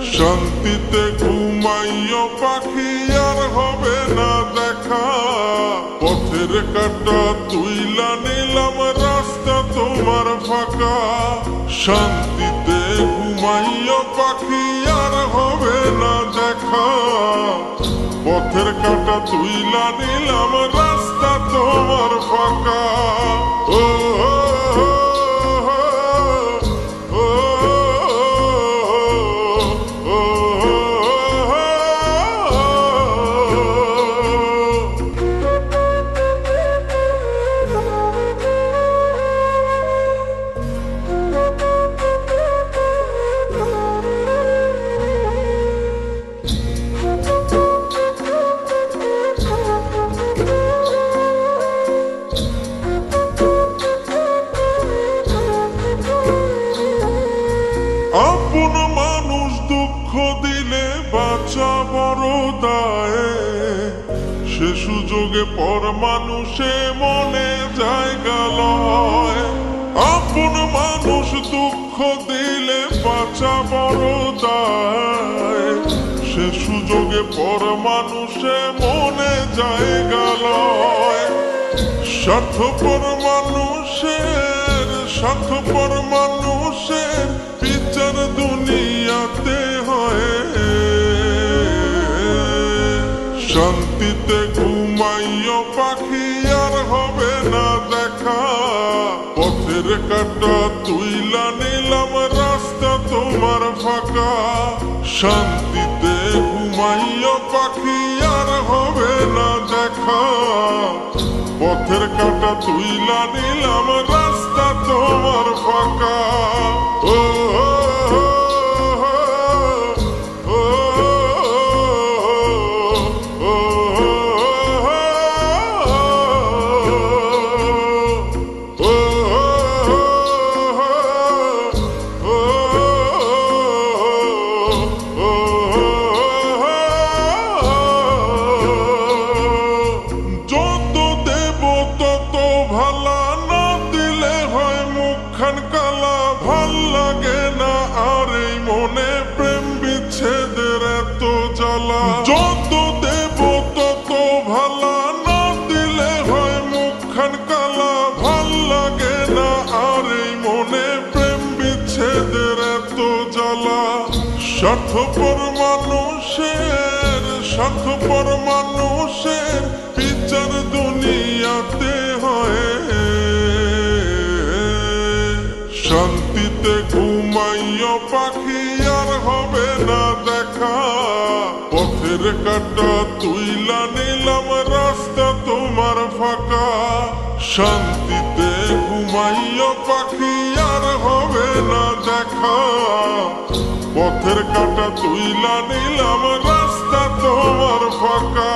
শান্তিতে ঘুমাইও পাখি আর হবে না দেখা, পথের কাঁটা তুইলা নিলাম রাস্তা তোমার ফাঁকা। শান্তিতে ঘুমাইও পাখি আর হবে না দেখা, পথের কাঁটা তুইলা নিলাম রাস্তা তোমার ফাঁকা। ও আপন মানুষ দুঃখ দিলে বাঁচা বড় দায়ে, সে সুযোগে পর মানুষে মনে জায়গা লয়। আপন মানুষ দুঃখ দিলে বাঁচা বড় দায়ে, সে সুযোগে পর মানুষে মনে জায়গা লয়। স্বার্থপর মানুষের বিচার দুনিয়াতে হয়। শান্তিতে ঘুমাইও পাখি আর হবে না দেখা, পথের কাঁটা তুইলা নিলাম রাস্তা তোমার ফাঁকা। শান্তিতে ঘুমাইও পাখি আর হবে না দেখা, পথের কাঁটা তুইলা নিলাম রাস্তা তোমার ফাঁকা। ও ভাল লাগে না আর এই মনে প্রেম বিচ্ছেদের এত জ্বালা। যত দেব তত ভালা, না দিলে হয় মুখখান কালা। ভাল লাগে না আর এই মনে প্রেম বিচ্ছেদের এত জ্বালা। স্বার্থপর মানুষের বিচার দুনিয়াতে হয়। শান্তিতে ঘুমাইও পাখি আর হবে না দেখা, পথের কাঁটা তুইলা নিলাম রাস্তা তোমার ফাঁকা। শান্তিতে ঘুমাইও পাখি আর হবে না দেখা, পথের কাঁটা তুইলা নিলাম রাস্তা তোমার ফাঁকা।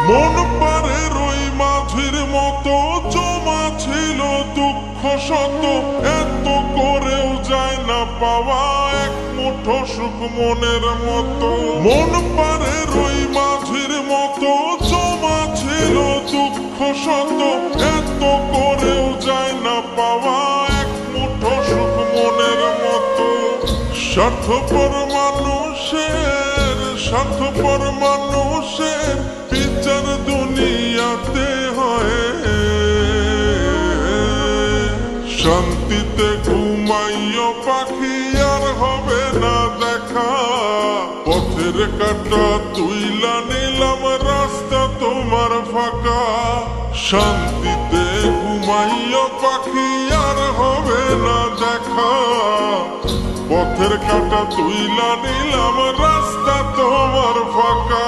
মন পারে রই মাঝির মতো জমা ছিল দুঃখ শত, এত করেও যায় না পাওয়া এক মুঠো সুখ মনের মতো। মন পারে রই মাঝির মতো জমা ছিল দুঃখ শত, এত করেও যায় না পাওয়া এক মুঠো সুখ মনের মতো। স্বার্থপর মানুষের বিচার দুনিয়াতে হয়। শান্তিতে ঘুমাইও পাখি আর হবে না দেখা, পথের কাঁটা তুইলা নিলাম রাস্তা তোমার ফাঁকা। শান্তিতে ঘুমাইও পাখি আর হবে না দেখা, পথের কাঁটা তুইলা নিলাম রাস্তা তোমার ফাঁকা।